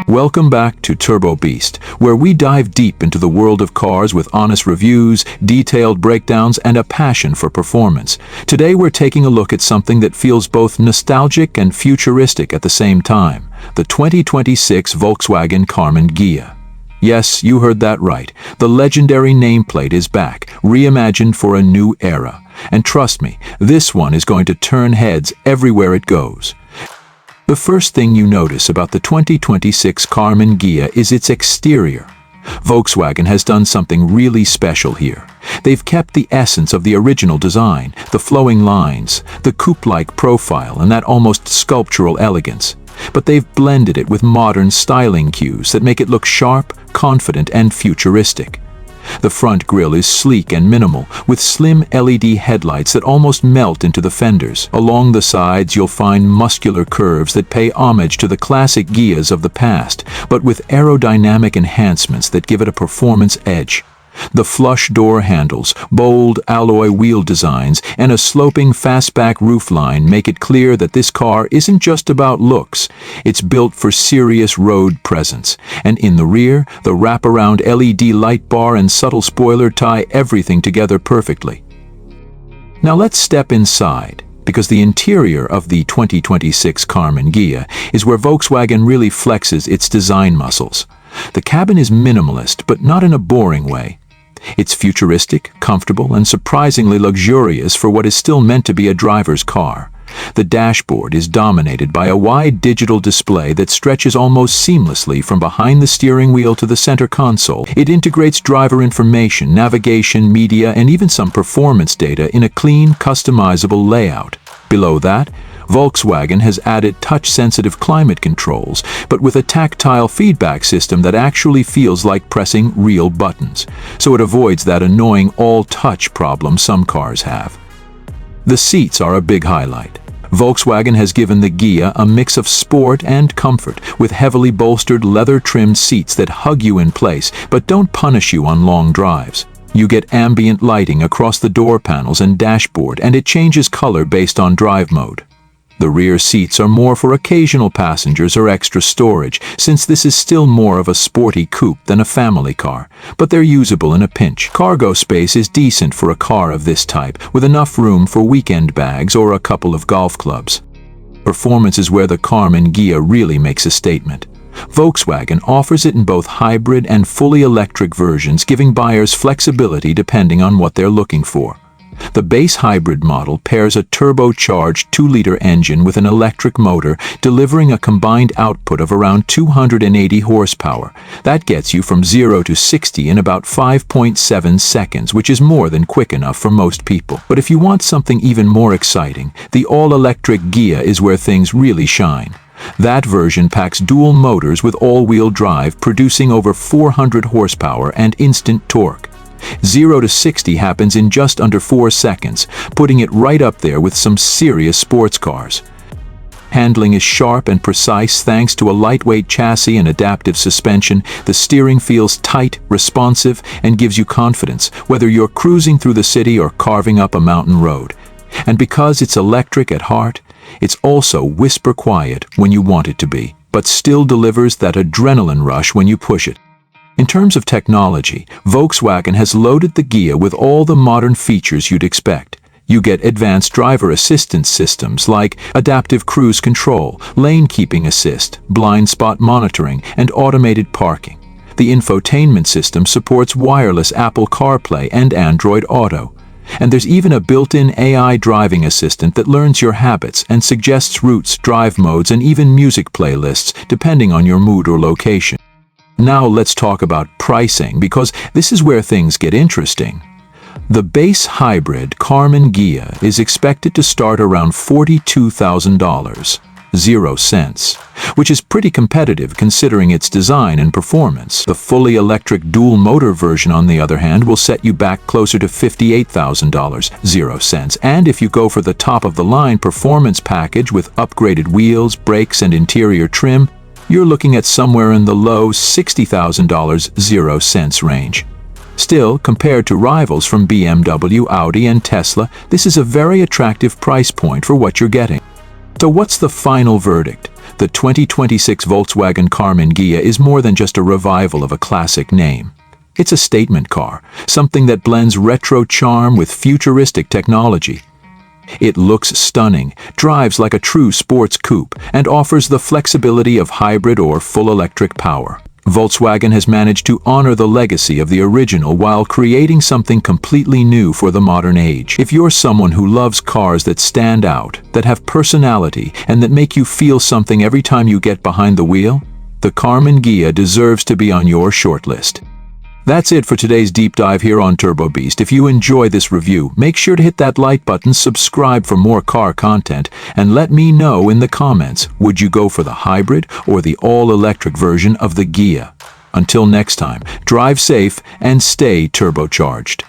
Welcome back to Turbo Beast, where we dive deep into the world of cars with honest reviews, detailed breakdowns, and a passion for performance. Today we're taking a look at something that feels both nostalgic and futuristic at the same time, the 2026 Volkswagen Karmann Ghia. Yes, you heard that right. The legendary nameplate is back, reimagined for a new era. And trust me, this one is going to turn heads everywhere it goes. The first thing you notice about the 2026 Karmann Ghia is its exterior. Volkswagen has done something really special here. They've kept the essence of the original design, the flowing lines, the coupe-like profile, and that almost sculptural elegance. But they've blended it with modern styling cues that make it look sharp, confident, and futuristic. The front grille is sleek and minimal, with slim LED headlights that almost melt into the fenders. Along the sides, you'll find muscular curves that pay homage to the classic Ghias of the past, but with aerodynamic enhancements that give it a performance edge. The flush door handles, bold alloy wheel designs, and a sloping fastback roofline make it clear that this car isn't just about looks. It's built for serious road presence. And in the rear, the wraparound LED light bar and subtle spoiler tie everything together perfectly. Now let's step inside, because the interior of the 2026 Karmann Ghia is where Volkswagen really flexes its design muscles. The cabin is minimalist, but not in a boring way. It's futuristic, comfortable, and surprisingly luxurious for what is still meant to be a driver's car. The dashboard is dominated by a wide digital display that stretches almost seamlessly from behind the steering wheel to the center console. It integrates driver information, navigation, media, and even some performance data in a clean, customizable layout. Below that, Volkswagen has added touch-sensitive climate controls, but with a tactile feedback system that actually feels like pressing real buttons, so it avoids that annoying all-touch problem some cars have. The seats are a big highlight. Volkswagen has given the Ghia a mix of sport and comfort, with heavily bolstered leather-trimmed seats that hug you in place but don't punish you on long drives. You get ambient lighting across the door panels and dashboard, and it changes color based on drive mode. The rear seats are more for occasional passengers or extra storage, since this is still more of a sporty coupe than a family car, but they're usable in a pinch. Cargo space is decent for a car of this type, with enough room for weekend bags or a couple of golf clubs. Performance is where the Karmann Ghia really makes a statement. Volkswagen offers it in both hybrid and fully electric versions, giving buyers flexibility depending on what they're looking for. The base hybrid model pairs a turbocharged 2-liter engine with an electric motor, delivering a combined output of around 280 horsepower. That gets you from 0 to 60 in about 5.7 seconds, which is more than quick enough for most people. But if you want something even more exciting, the all-electric Ghia is where things really shine. That version packs dual motors with all-wheel drive, producing over 400 horsepower and instant torque. 0 to 60 happens in just under 4 seconds, putting it right up there with some serious sports cars. Handling is sharp and precise thanks to a lightweight chassis and adaptive suspension. The steering feels tight, responsive, and gives you confidence, whether you're cruising through the city or carving up a mountain road. And because it's electric at heart, it's also whisper quiet when you want it to be, but still delivers that adrenaline rush when you push it. In terms of technology, Volkswagen has loaded the Ghia with all the modern features you'd expect. You get advanced driver assistance systems like adaptive cruise control, lane keeping assist, blind spot monitoring, and automated parking. The infotainment system supports wireless Apple CarPlay and Android Auto. And there's even a built-in AI driving assistant that learns your habits and suggests routes, drive modes, and even music playlists, depending on your mood or location. Now let's talk about pricing, because this is where things get interesting. The base hybrid Karmann Ghia is expected to start around $42,000, 0 cents, which is pretty competitive considering its design and performance. The fully electric dual-motor version, on the other hand, will set you back closer to $58,000, 0 cents. And if you go for the top-of-the-line performance package with upgraded wheels, brakes, and interior trim, you're looking at somewhere in the low $60,000, 0 cents range. Still, compared to rivals from BMW, Audi, and Tesla, this is a very attractive price point for what you're getting. So what's the final verdict? the 2026 Volkswagen Karmann Ghia is more than just a revival of a classic name. It's a statement car, something that blends retro charm with futuristic technology. It looks stunning, drives like a true sports coupe, and offers the flexibility of hybrid or full electric power. Volkswagen has managed to honor the legacy of the original while creating something completely new for the modern age. If you're someone who loves cars that stand out, that have personality, and that make you feel something every time you get behind the wheel, the Karmann Ghia deserves to be on your shortlist. That's it for today's deep dive here on Turbo Beast. If you enjoy this review, make sure to hit that like button, subscribe for more car content, and let me know in the comments, would you go for the hybrid or the all-electric version of the Ghia? Until next time, drive safe and stay turbocharged.